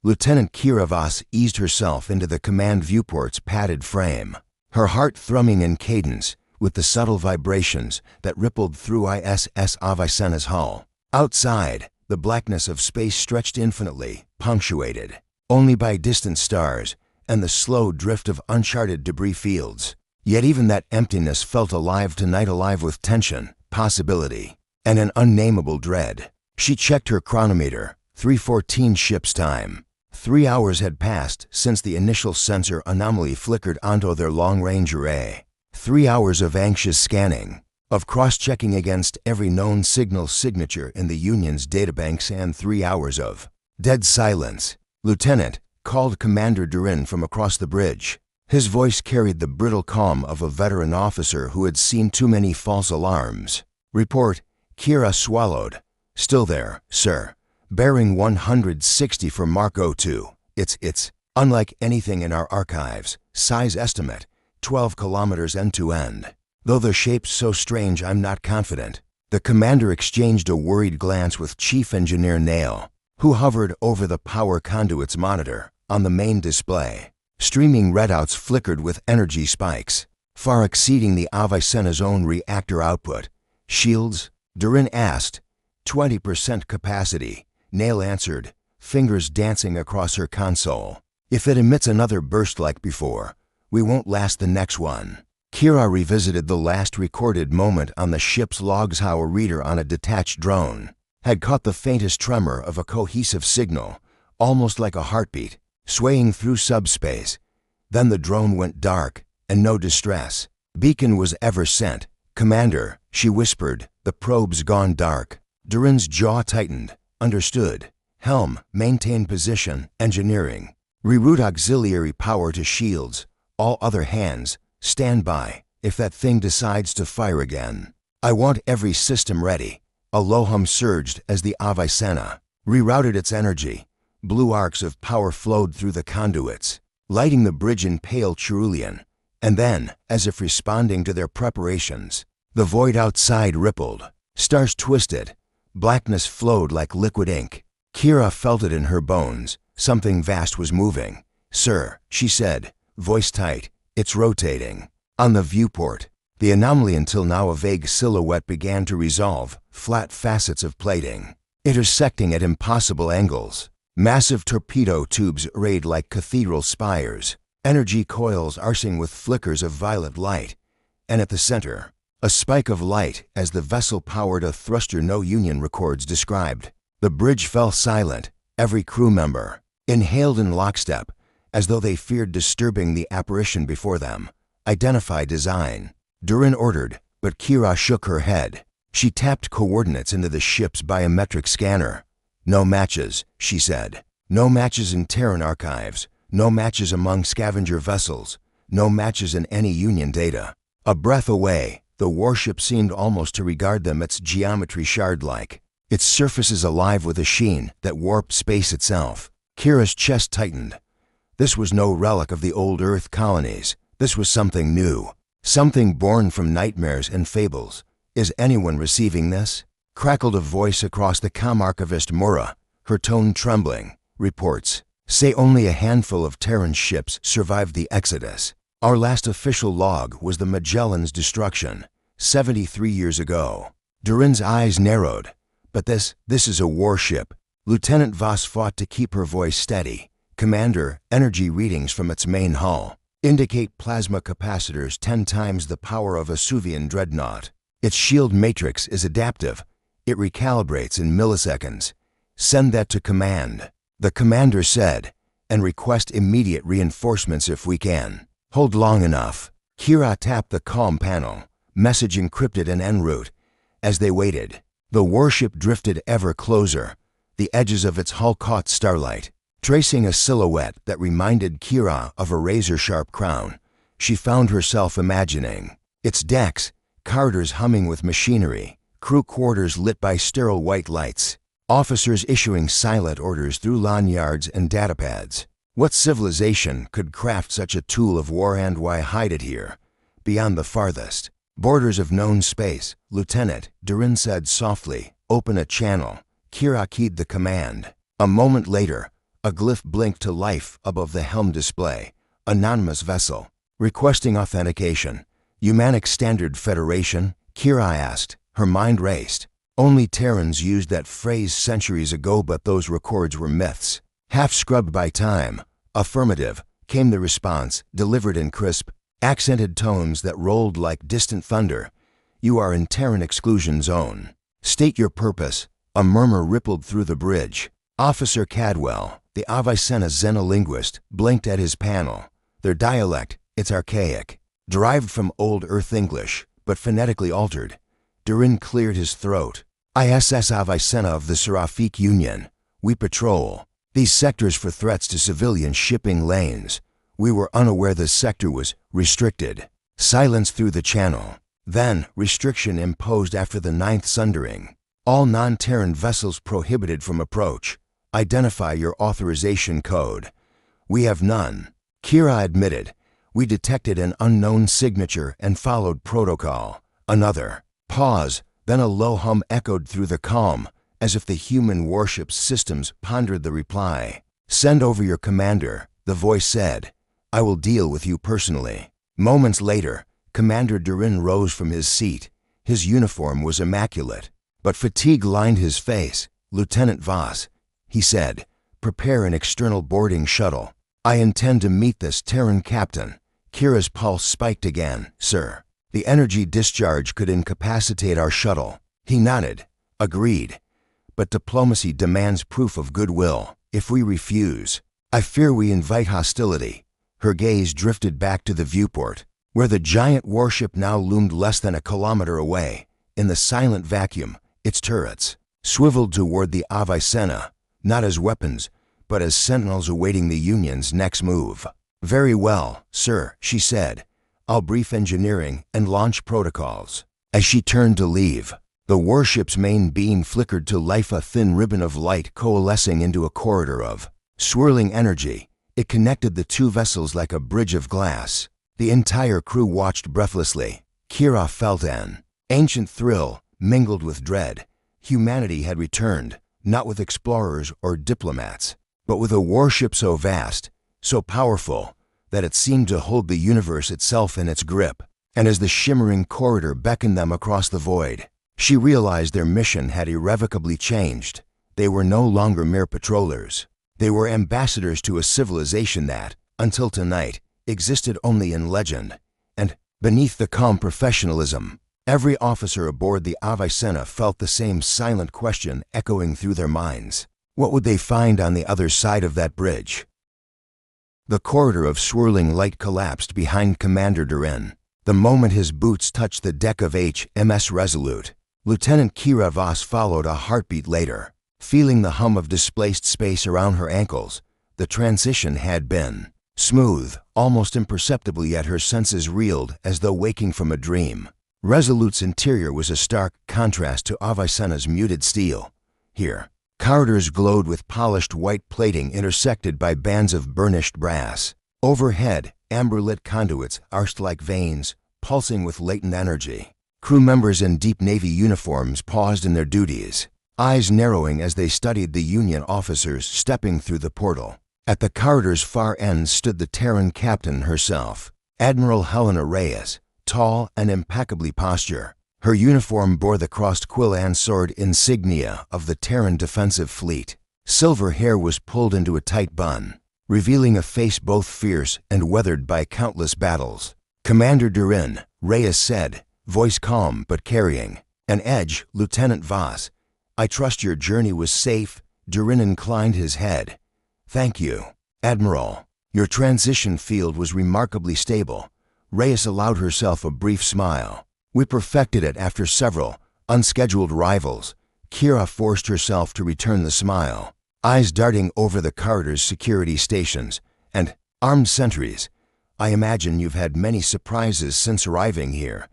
Lieutenant Kira Voss eased herself into the command viewport's padded frame, her heart thrumming in cadence with the subtle vibrations that rippled through ISS Avicenna's hull. Outside, the blackness of space stretched infinitely, punctuated only by distant stars and the slow drift of uncharted debris fields. Yet even that emptiness felt alive tonight, alive with tension, possibility, and an unnameable dread. She checked her chronometer, 3:14 ship's time. 3 hours had passed since the initial sensor anomaly flickered onto their long-range array. 3 hours of anxious scanning, of cross-checking against every known signal signature in the Union's databanks, and 3 hours of dead silence. "Lieutenant," called Commander Durin from across the bridge. His voice carried the brittle calm of a veteran officer who had seen too many false alarms. "Report." Kira swallowed. "Still there, sir. Bearing 160 for Mark 02. It's unlike anything in our archives. Size estimate, 12 kilometers end to end. Though the shape's so strange, I'm not confident." The commander exchanged a worried glance with Chief Engineer Nail, who hovered over the power conduit's monitor on the main display. Streaming readouts flickered with energy spikes, far exceeding the Avicenna's own reactor output. "Shields?" Durin asked. 20% capacity, Nail answered, fingers dancing across her console. "If it emits another burst like before, we won't last the next one." Kira revisited the last recorded moment on the ship's logs. How a reader on a detached drone had caught the faintest tremor of a cohesive signal, almost like a heartbeat, swaying through subspace. Then the drone went dark, and no distress beacon was ever sent. "Commander," she whispered, "the probe's gone dark." Durin's jaw tightened. "Understood. Helm, maintain position. Engineering, reroute auxiliary power to shields. All other hands, stand by if that thing decides to fire again. I want every system ready." A low hum surged as the Avicenna rerouted its energy. Blue arcs of power flowed through the conduits, lighting the bridge in pale cerulean. And then, as if responding to their preparations, the void outside rippled. Stars twisted. Blackness flowed like liquid ink. Kira felt it in her bones. Something vast was moving. "Sir," she said, voice tight, "it's rotating." On the viewport, the anomaly, until now a vague silhouette, began to resolve. Flat facets of plating, intersecting at impossible angles. Massive torpedo tubes arrayed like cathedral spires. Energy coils arcing with flickers of violet light. And at the center, a spike of light as the vessel powered a thruster no Union records described. The bridge fell silent. Every crew member inhaled in lockstep, as though they feared disturbing the apparition before them. "Identify design," Durin ordered, but Kira shook her head. She tapped coordinates into the ship's biometric scanner. "No matches," she said. "No matches in Terran archives. No matches among scavenger vessels. No matches in any Union data." A breath away, the warship seemed almost to regard them, its geometry shard-like, its surfaces alive with a sheen that warped space itself. Kira's chest tightened. This was no relic of the old Earth colonies. This was something new, something born from nightmares and fables. "Is anyone receiving this?" crackled a voice across the comm archivist Mura, her tone trembling. "Reports say only a handful of Terran ships survived the Exodus. Our last official log was the Magellan's destruction, 73 years ago." Durin's eyes narrowed. "But this is a warship." Lieutenant Voss fought to keep her voice steady. "Commander, energy readings from its main hull indicate plasma capacitors 10 times the power of a Suvian dreadnought. Its shield matrix is adaptive. It recalibrates in milliseconds. Send that to command," the commander said, "and request immediate reinforcements if we can." "Hold long enough." Kira tapped the comm panel, message encrypted and en route. As they waited, the warship drifted ever closer. The edges of its hull caught starlight, tracing a silhouette that reminded Kira of a razor-sharp crown. She found herself imagining its decks, corridors humming with machinery, crew quarters lit by sterile white lights, officers issuing silent orders through lanyards and datapads. What civilization could craft such a tool of war, and why hide it here, beyond the farthest borders of known space? "Lieutenant," Durin said softly, "open a channel." Kira keyed the command. A moment later, A glyph blinked to life above the helm display. Anonymous vessel. Requesting authentication. Humanic Standard Federation? Kira asked. Her mind raced. Only Terrans used that phrase centuries ago, but those records were myths. Half scrubbed by time. Affirmative, came the response, delivered in crisp, accented tones that rolled like distant thunder. You are in Terran exclusion zone. State your purpose. A murmur rippled through the bridge. Officer Cadwell, the Avicenna xenolinguist, blinked at his panel. Their dialect, it's archaic, derived from Old Earth English, but phonetically altered. Durin cleared his throat. ISS Avicenna of the Seraphic Union. We patrol these sectors for threats to civilian shipping lanes. We were unaware this sector was restricted. Silence through the channel. Then, restriction imposed after the 9th sundering. All non-Terran vessels prohibited from approach. Identify your authorization code. We have none. Kira admitted. We detected an unknown signature and followed protocol. Another. Pause, then a low hum echoed through the calm, as if the human warship's systems pondered the reply. Send over your commander, the voice said. I will deal with you personally. Moments later, Commander Durin rose from his seat. His uniform was immaculate, but fatigue lined his face. Lieutenant Voss, he said, prepare an external boarding shuttle. I intend to meet this Terran captain. Kira's pulse spiked again. Sir, the energy discharge could incapacitate our shuttle. He nodded. Agreed. But diplomacy demands proof of goodwill. If we refuse, I fear we invite hostility. Her gaze drifted back to the viewport, where the giant warship now loomed less than a kilometer away. In the silent vacuum, its turrets swiveled toward the Avicenna, not as weapons, but as sentinels awaiting the Union's next move. Very well, sir, she said. I'll brief engineering and launch protocols. As she turned to leave, the warship's main beam flickered to life, a thin ribbon of light coalescing into a corridor of swirling energy. It connected the two vessels like a bridge of glass. The entire crew watched breathlessly. Kira felt an ancient thrill mingled with dread. Humanity had returned, not with explorers or diplomats, but with a warship so vast, so powerful, that it seemed to hold the universe itself in its grip. And as the shimmering corridor beckoned them across the void, she realized their mission had irrevocably changed. They were no longer mere patrollers. They were ambassadors to a civilization that, until tonight, existed only in legend. And, beneath the calm professionalism, every officer aboard the Avicenna felt the same silent question echoing through their minds. What would they find on the other side of that bridge? The corridor of swirling light collapsed behind Commander Durin. The moment his boots touched the deck of HMS Resolute, Lieutenant Kira Voss followed a heartbeat later. Feeling the hum of displaced space around her ankles, the transition had been smooth, almost imperceptible, yet her senses reeled as though waking from a dream. Resolute's interior was a stark contrast to Avicenna's muted steel. Here, corridors glowed with polished white plating intersected by bands of burnished brass. Overhead, amber-lit conduits arched like veins, pulsing with latent energy. Crew members in deep Navy uniforms paused in their duties, eyes narrowing as they studied the Union officers stepping through the portal. At the corridor's far end stood the Terran captain herself, Admiral Helena Reyes, tall and impeccably postured. Her uniform bore the crossed quill and sword insignia of the Terran Defensive Fleet. Silver hair was pulled into a tight bun, revealing a face both fierce and weathered by countless battles. Commander Durin, Reyes said, voice calm but carrying an edge. Lieutenant Voss, I trust your journey was safe. Durin inclined his head. Thank you, Admiral. Your transition field was remarkably stable. Reyes allowed herself a brief smile. We perfected it after several unscheduled rivals. Kira forced herself to return the smile, eyes darting over the corridor's security stations and armed sentries. I imagine you've had many surprises since arriving here.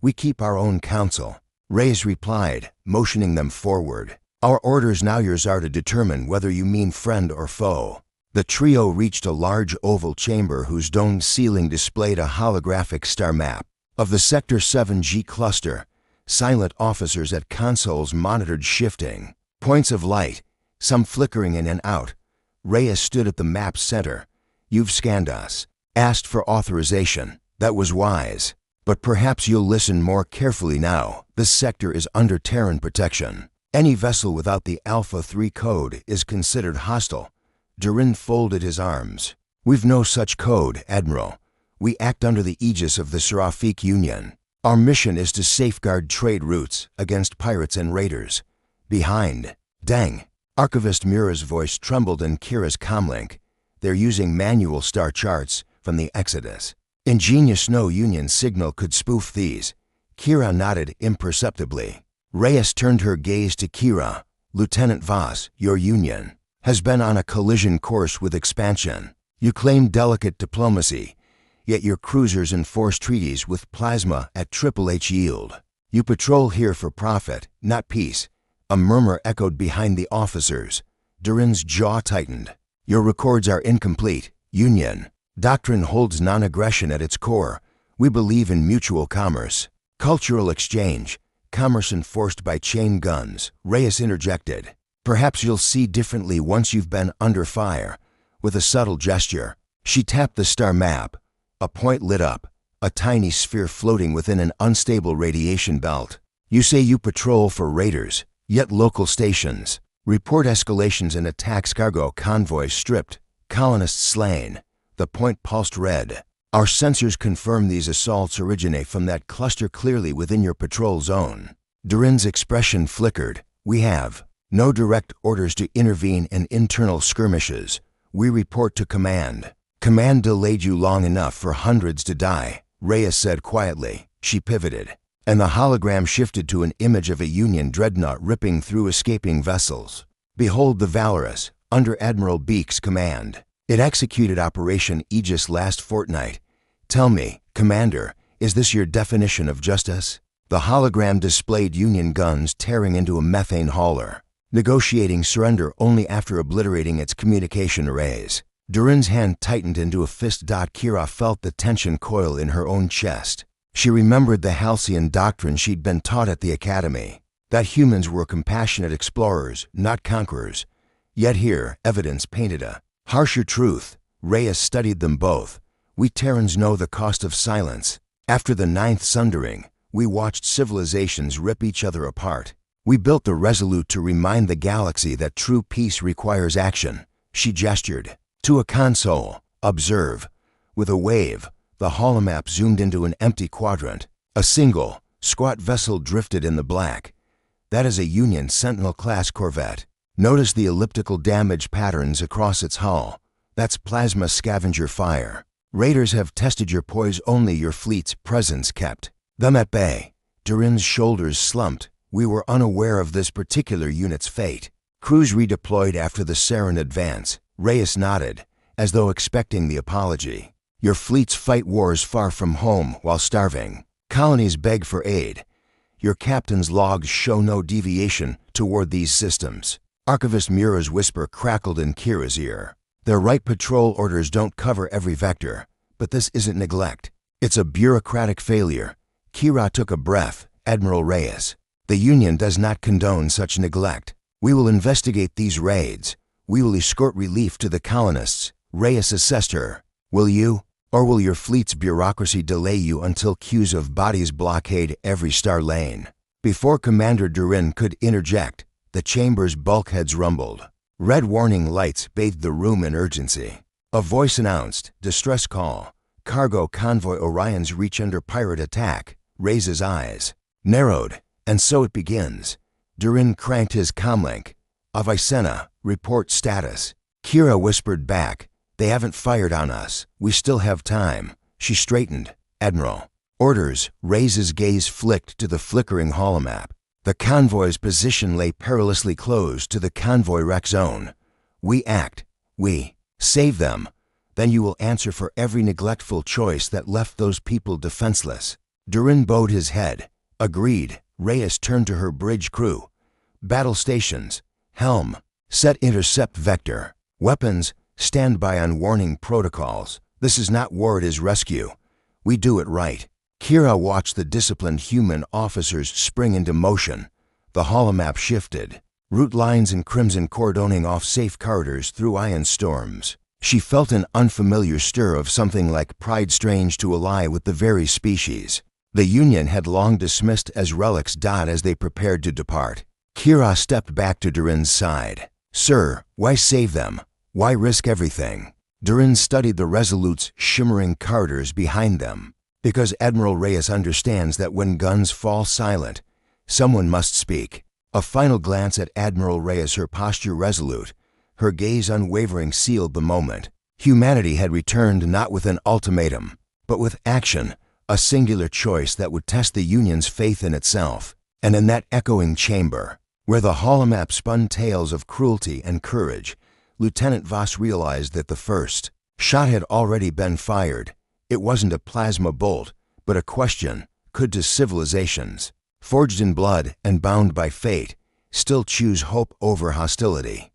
We keep our own counsel, Reyes replied, motioning them forward. Our orders now yours are to determine whether you mean friend or foe. The trio reached a large oval chamber whose domed ceiling displayed a holographic star map of the Sector 7G cluster. Silent officers at consoles monitored shifting points of light, some flickering in and out, Reyes stood at the map's center. You've scanned us, asked for authorization. That was wise. But perhaps you'll listen more carefully now. This sector is under Terran protection. Any vessel without the Alpha 3 code is considered hostile. Durin folded his arms. We've no such code, Admiral. We act under the aegis of the Seraphic Union. Our mission is to safeguard trade routes against pirates and raiders. Behind. Dang. Archivist Mura's voice trembled in Kira's comlink. They're using manual star charts from the Exodus. Ingenious no Union signal could spoof these. Kira nodded imperceptibly. Reyes turned her gaze to Kira. Lieutenant Voss, your Union has been on a collision course with expansion. You claim delicate diplomacy, yet your cruisers enforce treaties with plasma at Triple H yield. You patrol here for profit, not peace. A murmur echoed behind the officers. Durin's jaw tightened. Your records are incomplete, Union. Doctrine holds non-aggression at its core. We believe in mutual commerce. Cultural exchange. Commerce enforced by chain guns. Reyes interjected. Perhaps you'll see differently once you've been under fire. With a subtle gesture, she tapped the star map. A point lit up, a tiny sphere floating within an unstable radiation belt. You say you patrol for raiders, yet local stations report escalations and attacks, cargo convoys stripped, colonists slain. The point pulsed red. Our sensors confirm these assaults originate from that cluster clearly within your patrol zone. Durin's expression flickered. We have no direct orders to intervene in internal skirmishes. We report to command. Command delayed you long enough for hundreds to die, Reyes said quietly. She pivoted, and the hologram shifted to an image of a Union dreadnought ripping through escaping vessels. Behold the Valorous, under Admiral Beek's command. It executed Operation Aegis last fortnight. Tell me, Commander, is this your definition of justice? The hologram displayed Union guns tearing into a methane hauler, negotiating surrender only after obliterating its communication arrays. Durin's hand tightened into a fist. Kira felt the tension coil in her own chest. She remembered the halcyon doctrine she'd been taught at the academy, that humans were compassionate explorers, not conquerors. Yet here, evidence painted a harsher truth. Reyes studied them both. We Terrans know the cost of silence. After the 9th Sundering, we watched civilizations rip each other apart. We built the Resolute to remind the galaxy that true peace requires action. She gestured to a console. Observe. With a wave, the holomap zoomed into an empty quadrant. A single, squat vessel drifted in the black. That is a Union Sentinel-class corvette. Notice the elliptical damage patterns across its hull. That's plasma scavenger fire. Raiders have tested your poise, only your fleet's presence kept them at bay. Durin's shoulders slumped. We were unaware of this particular unit's fate. Crews redeployed after the Saren advance. Reyes nodded, as though expecting the apology. Your fleets fight wars far from home while starving. Colonies beg for aid. Your captain's logs show no deviation toward these systems. Archivist Mura's whisper crackled in Kira's ear. Their right patrol orders don't cover every vector, but this isn't neglect. It's a bureaucratic failure. Kira took a breath. Admiral Reyes, the Union does not condone such neglect. We will investigate these raids. We will escort relief to the colonists. Reyes assessed her. Will you? Or will your fleet's bureaucracy delay you until queues of bodies blockade every star lane? Before Commander Durin could interject, the chamber's bulkheads rumbled. Red warning lights bathed the room in urgency. A voice announced, distress call. Cargo convoy Orion's reach under pirate attack. Reyes' eyes narrowed. And so it begins. Durin cranked his comlink. Avicenna, report status. Kira whispered back. They haven't fired on us. We still have time. She straightened. Admiral. Orders. Reyes' gaze flicked to the flickering holomap. The convoy's position lay perilously close to the convoy wreck zone. We act. We save them. Then you will answer for every neglectful choice that left those people defenseless. Durin bowed his head. Agreed. Reyes turned to her bridge crew. Battle stations. Helm. Set intercept vector. Weapons. Stand by on warning protocols. This is not war, it is rescue. We do it right. Kira watched the disciplined human officers spring into motion. The holomap shifted. route lines and crimson cordoning off safe corridors through ion storms. She felt an unfamiliar stir of something like pride strange to ally with the very species the Union had long dismissed as relics. As they prepared to depart, Kira stepped back to Durin's side. "Sir, why save them? Why risk everything?" Durin studied the Resolute's shimmering corridors behind them. "Because Admiral Reyes understands that when guns fall silent, someone must speak." A final glance at Admiral Reyes, her posture resolute, her gaze unwavering, sealed the moment. Humanity had returned not with an ultimatum, but with action, a singular choice that would test the Union's faith in itself. And in that echoing chamber, where the holomap spun tales of cruelty and courage, Lieutenant Voss realized that the first shot had already been fired. It wasn't a plasma bolt, but a question: could two civilizations, forged in blood and bound by fate, still choose hope over hostility?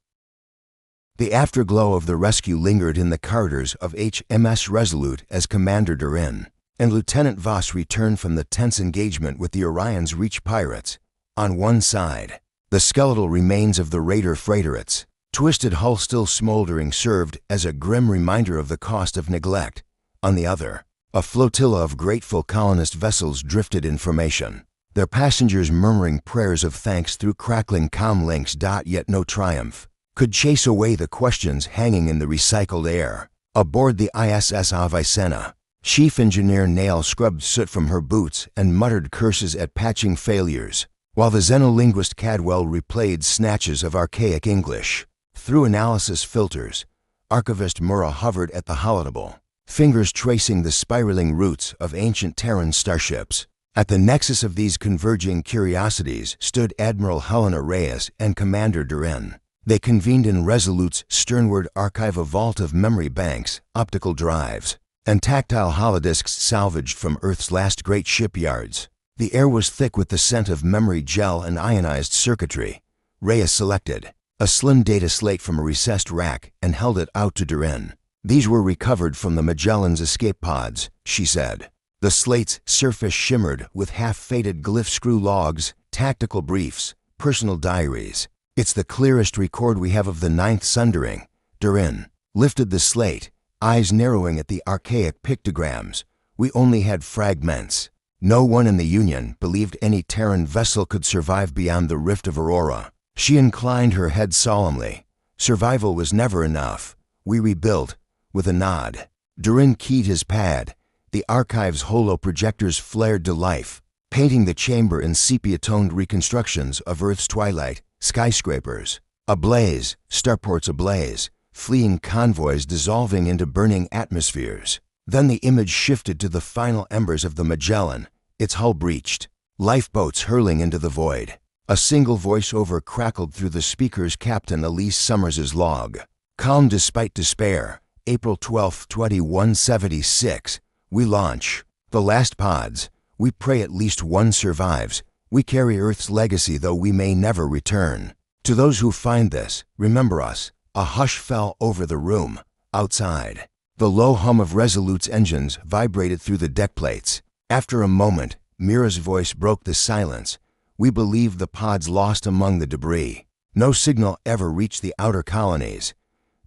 The afterglow of the rescue lingered in the corridors of HMS Resolute as Commander Durin and Lieutenant Voss returned from the tense engagement with the Orion's Reach pirates. On one side, the skeletal remains of the raider freighterets, twisted hull still smoldering, served as a grim reminder of the cost of neglect. On the other, a flotilla of grateful colonist vessels drifted in formation, their passengers murmuring prayers of thanks through crackling comm links. Yet no triumph could chase away the questions hanging in the recycled air. Aboard the ISS Avicenna, Chief Engineer Nail scrubbed soot from her boots and muttered curses at patching failures, while the xenolinguist Cadwell replayed snatches of archaic English. Through analysis filters, Archivist Murrah hovered at the holodeck, fingers tracing the spiraling routes of ancient Terran starships. At the nexus of these converging curiosities stood Admiral Helena Reyes and Commander Durin. They convened in Resolute's sternward archive, a vault of memory banks, optical drives, and tactile holodisks salvaged from Earth's last great shipyards. The air was thick with the scent of memory gel and ionized circuitry. Reyes selected a slim data slate from a recessed rack and held it out to Durin. "These were recovered from the Magellan's escape pods," she said. The slate's surface shimmered with half-faded glyph screw logs, tactical briefs, personal diaries. "It's the clearest record we have of the Ninth Sundering." Durin lifted the slate, eyes narrowing at the archaic pictograms. "We only had fragments. No one in the Union believed any Terran vessel could survive beyond the Rift of Aurora." She inclined her head solemnly. "Survival was never enough. We rebuilt." With a nod, Durin keyed his pad. The archive's holo-projectors flared to life, painting the chamber in sepia-toned reconstructions of Earth's twilight, skyscrapers ablaze, starports ablaze, fleeing convoys dissolving into burning atmospheres. Then the image shifted to the final embers of the Magellan, its hull breached, lifeboats hurling into the void. A single voiceover crackled through the speaker's: Captain Elise Summers's log. "Calm despite despair. April 12, 2176. We launch the last pods. We pray at least one survives. We carry Earth's legacy, though we may never return. To those who find this, remember us." A hush fell over the room. Outside, the low hum of Resolute's engines vibrated through the deck plates. After a moment, Mira's voice broke the silence. "We believe the pods lost among the debris. No signal ever reached the outer colonies.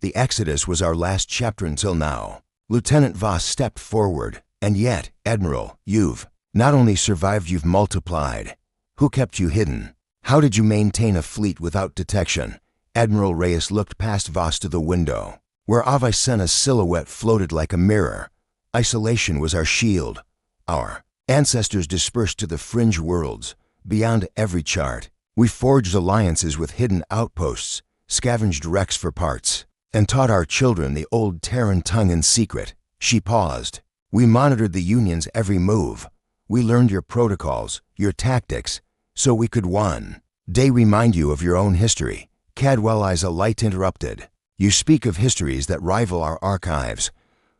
The Exodus was our last chapter until now." Lieutenant Voss stepped forward. "And yet, Admiral, you've not only survived, you've multiplied. Who kept you hidden? How did you maintain a fleet without detection?" Admiral Reyes looked past Voss to the window, where Avicenna's silhouette floated like a mirror. "Isolation was our shield. Our ancestors dispersed to the fringe worlds, beyond every chart. We forged alliances with hidden outposts, scavenged wrecks for parts, and taught our children the old Terran tongue in secret." She paused. "We monitored the Union's every move. We learned your protocols, your tactics, so we could one day remind you of your own history." Cadwell eyes alight interrupted. "You speak of histories that rival our archives.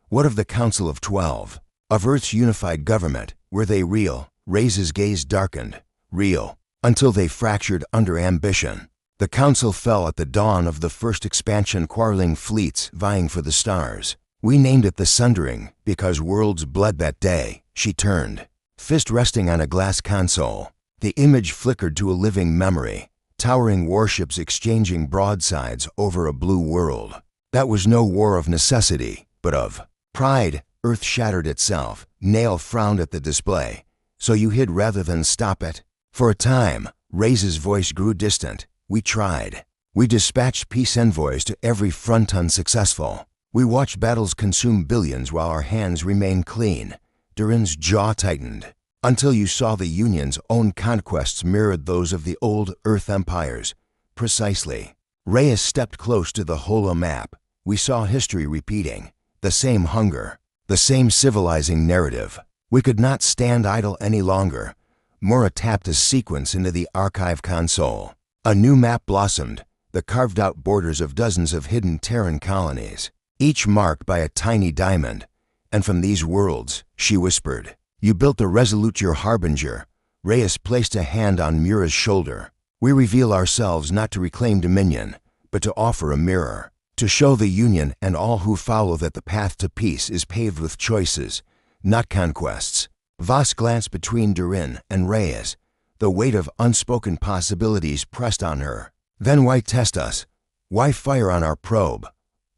What of the Council of 12? Of Earth's unified government? Were they real?" Reyes' gaze darkened. "Real, until they fractured under ambition. The Council fell at the dawn of the first expansion, quarreling fleets vying for the stars. We named it the Sundering because worlds bled that day." She turned, fist resting on a glass console. The image flickered to a living memory. towering warships exchanging broadsides over a blue world. That was no war of necessity, but of pride. Earth shattered itself. Nail frowned at the display. So you hid rather than stop it? For a time, Ray's voice grew distant. We tried. We dispatched peace envoys to every front unsuccessful. We watched battles consume billions while our hands remained clean. Durin's jaw tightened. Until you saw the Union's own conquests mirrored those of the old Earth empires. Precisely. Reyes stepped close to the holo map. We saw history repeating. The same hunger. The same civilizing narrative. We could not stand idle any longer. Mora tapped a sequence into the archive console. A new map blossomed, the carved-out borders of dozens of hidden Terran colonies, each marked by a tiny diamond. And from these worlds, she whispered, "You built the Resolute your harbinger." Reyes placed a hand on Mura's shoulder. "We reveal ourselves not to reclaim dominion, but to offer a mirror, to show the Union and all who follow that the path to peace is paved with choices, not conquests." Voss glanced between Durin and Reyes. The weight of unspoken possibilities pressed on her. "Then why test us? Why fire on our probe?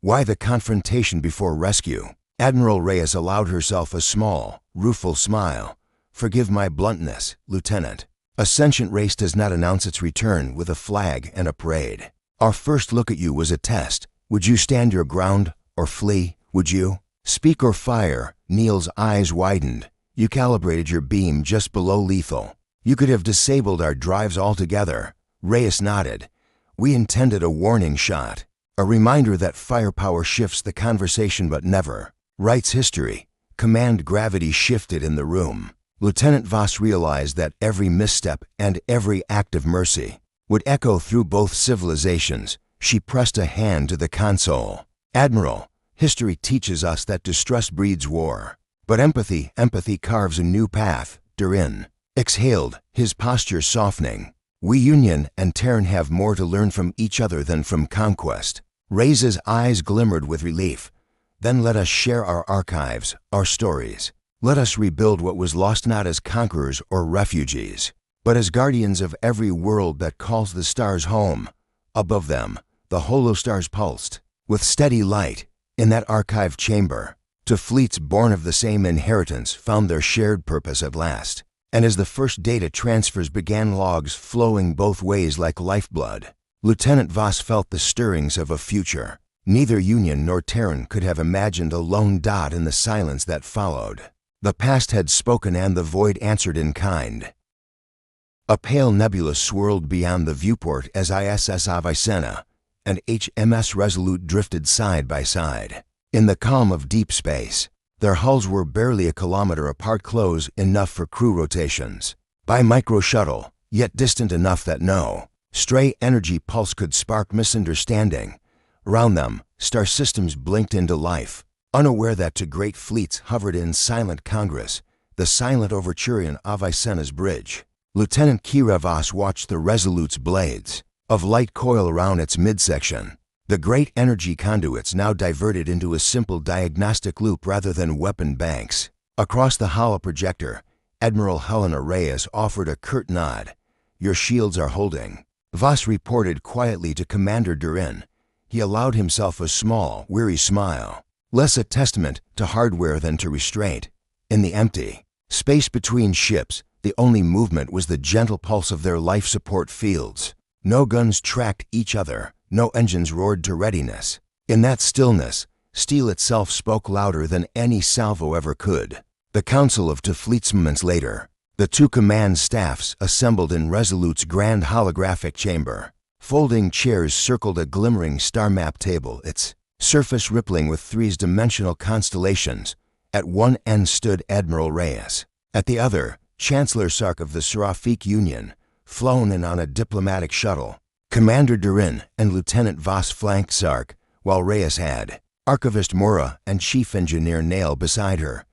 Why the confrontation before rescue?" Admiral Reyes allowed herself a small, rueful smile. "Forgive my bluntness, Lieutenant. A sentient race does not announce its return with a flag and a parade. Our first look at you was a test. Would you stand your ground or flee? Would you speak or fire?" Neil's eyes widened. "You calibrated your beam just below lethal. You could have disabled our drives altogether." Reyes nodded. "We intended a warning shot, a reminder that firepower shifts the conversation but never writes history." Command gravity shifted in the room. Lieutenant Voss realized that every misstep and every act of mercy would echo through both civilizations. She pressed a hand to the console. "Admiral, history teaches us that distrust breeds war. But empathy carves a new path." Durin exhaled, his posture softening. "We Union and Terran have more to learn from each other than from conquest." Reyes' eyes glimmered with relief. "Then let us share our archives, our stories. Let us rebuild what was lost not as conquerors or refugees, but as guardians of every world that calls the stars home." Above them, the holostars pulsed. With steady light, in that archive chamber, two fleets born of the same inheritance found their shared purpose at last. And as the first data transfers began, logs flowing both ways like lifeblood, Lieutenant Voss felt the stirrings of a future. Neither Union nor Terran could have imagined a lone dot in the silence that followed. The past had spoken and the void answered in kind. A pale nebula swirled beyond the viewport as ISS Avicenna and HMS Resolute drifted side by side. In the calm of deep space, their hulls were barely a kilometer apart, close enough for crew rotations. By micro-shuttle, yet distant enough that no stray energy pulse could spark misunderstanding. Around them, star systems blinked into life, unaware that two great fleets hovered in silent congress, the silent overturion of Avicenna's bridge. Lieutenant Kira Voss watched the Resolute's blades of light coil around its midsection. The great energy conduits now diverted into a simple diagnostic loop rather than weapon banks. Across the holoprojector, Admiral Helena Reyes offered a curt nod. "Your shields are holding." Voss reported quietly to Commander Durin. He allowed himself a small, weary smile. Less a testament to hardware than to restraint. In the empty space between ships, the only movement was the gentle pulse of their life support fields. No guns tracked each other. No engines roared to readiness. In that stillness, steel itself spoke louder than any salvo ever could. The council of two fleets moments later, the two command staffs assembled in Resolute's grand holographic chamber. Folding chairs circled a glimmering star map table, its surface rippling with three-dimensional constellations. At one end stood Admiral Reyes. At the other, Chancellor Sark of the Seraphic Union, flown in on a diplomatic shuttle. Commander Durin and Lieutenant Voss flanked Sark, while Reyes had Archivist Mora and Chief Engineer Nail beside her.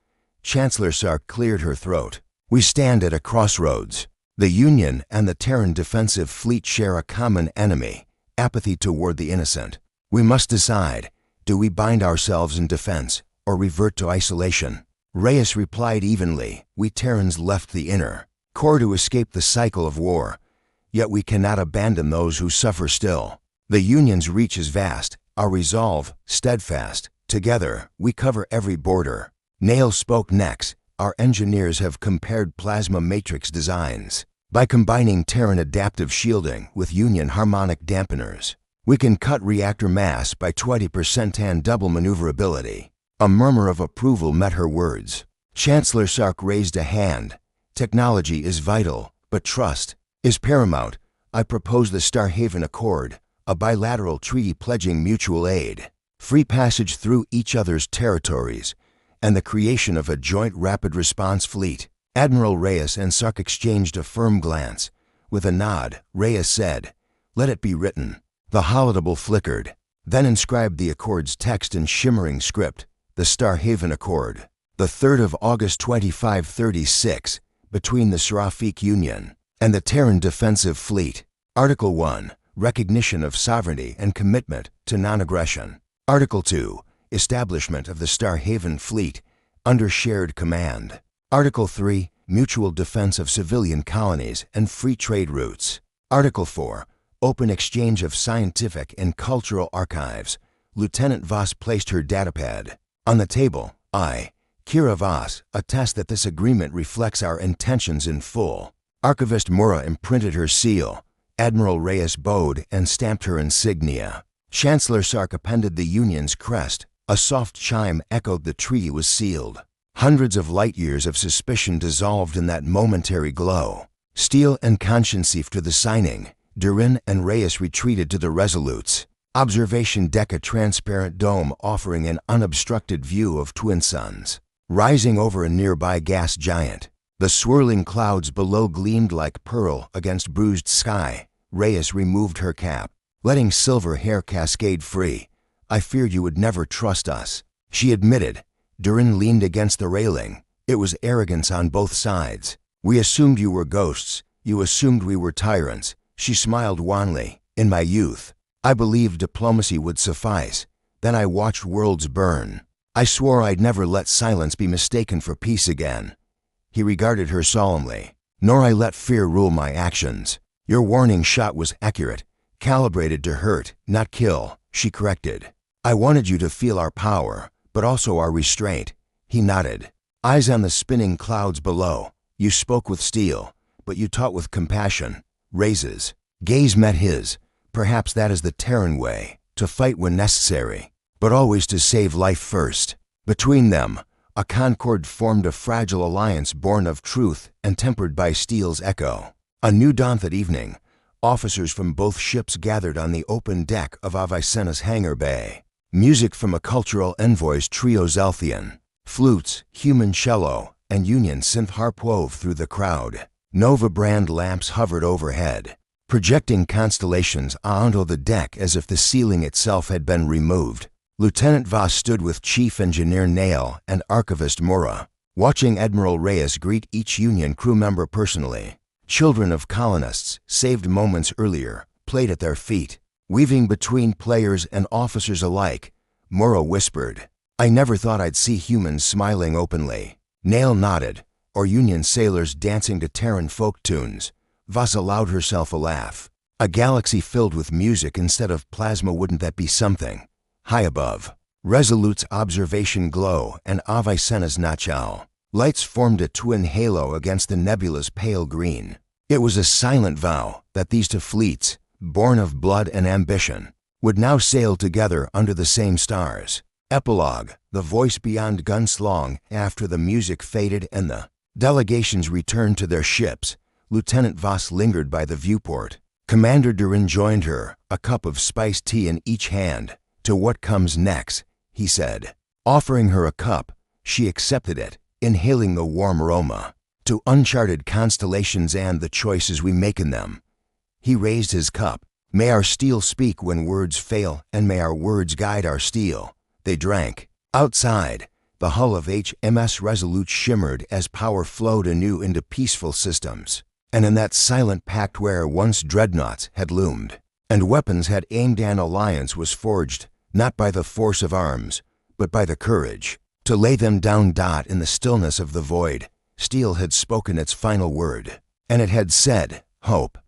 Chancellor Sark cleared her throat. "We stand at a crossroads. The Union and the Terran defensive fleet share a common enemy, apathy toward the innocent. We must decide, do we bind ourselves in defense or revert to isolation?" Reyes replied evenly, "We Terrans left the inner core to escape the cycle of war. Yet we cannot abandon those who suffer still. The Union's reach is vast, our resolve steadfast. Together, we cover every border. Nail spoke next. Our engineers have compared plasma matrix designs. By combining Terran adaptive shielding with Union harmonic dampeners, we can cut reactor mass by 20% and double maneuverability. A murmur of approval met her words. Chancellor Sark raised a hand. Technology is vital, but trust is paramount. I propose the Starhaven Accord, a bilateral treaty pledging mutual aid, free passage through each other's territories, and the creation of a joint rapid response fleet. Admiral Reyes and Sark exchanged a firm glance. With a nod, Reyes said, "Let it be written." The holodeble flickered, then inscribed the Accord's text in shimmering script. The Starhaven Accord. The 3rd of August 2536, between the Seraphic Union and the Terran Defensive Fleet. Article 1. Recognition of sovereignty and commitment to non-aggression. Article 2. Establishment of the Starhaven Fleet under shared command. Article 3. Mutual defense of civilian colonies and free trade routes. Article 4. Open exchange of scientific and cultural archives. Lieutenant Voss placed her datapad on the table. I, Kira Voss, attest that this agreement reflects our intentions in full. Archivist Mura imprinted her seal. Admiral Reyes bowed and stamped her insignia. Chancellor Sark appended the Union's crest. A soft chime echoed the treaty was sealed. Hundreds of light-years of suspicion dissolved in that momentary glow. Steel and conscience after the signing, Durin and Reyes retreated to the Resolutes. Observation deck, a transparent dome offering an unobstructed view of Twin Suns, rising over a nearby gas giant. The swirling clouds below gleamed like pearl against bruised sky. Reyes removed her cap, letting silver hair cascade free. "I feared you would never trust us," she admitted. Durin leaned against the railing. It was arrogance on both sides. "We assumed you were ghosts. You assumed we were tyrants." She smiled wanly. "In my youth, I believed diplomacy would suffice. Then I watched worlds burn. I swore I'd never let silence be mistaken for peace again." He regarded her solemnly. "Nor I let fear rule my actions. Your warning shot was accurate, calibrated to hurt, not kill," she corrected. "I wanted you to feel our power, but also our restraint." He nodded. Eyes on the spinning clouds below. "You spoke with steel, but you taught with compassion." Raises. Gaze met his. "Perhaps that is the Terran way, to fight when necessary, but always to save life first." Between them, a concord formed, a fragile alliance born of truth and tempered by steel's echo. A new dawn that evening, officers from both ships gathered on the open deck of Avicenna's hangar bay. Music from a cultural envoy's trio Zelthian, flutes, human cello, and Union synth harp wove through the crowd. Nova brand lamps hovered overhead, projecting constellations onto the deck as if the ceiling itself had been removed. Lieutenant Voss stood with Chief Engineer Nail and Archivist Mura, watching Admiral Reyes greet each Union crew member personally. Children of colonists, saved moments earlier, played at their feet. Weaving between players and officers alike, Mura whispered, "I never thought I'd see humans smiling openly." Nail nodded, or Union sailors dancing to Terran folk tunes. Voss allowed herself a laugh. "A galaxy filled with music instead of plasma, wouldn't that be something?" High above, Resolute's observation glow and Avicenna's notchowl. Lights formed a twin halo against the nebula's pale green. It was a silent vow that these two fleets, born of blood and ambition, would now sail together under the same stars. Epilogue, the voice beyond Gunslong. After the music faded and the delegations returned to their ships, Lieutenant Voss lingered by the viewport. Commander Durin joined her, a cup of spiced tea in each hand. "To what comes next," he said. Offering her a cup, she accepted it, inhaling the warm aroma. "To uncharted constellations and the choices we make in them." He raised his cup. "May our steel speak when words fail, and may our words guide our steel." They drank. Outside, the hull of HMS Resolute shimmered as power flowed anew into peaceful systems. And in that silent pact where once dreadnoughts had loomed, and weapons had aimed, an alliance was forged, not by the force of arms, but by the courage to lay them down. In the stillness of the void, steel had spoken its final word, and it had said, "Hope."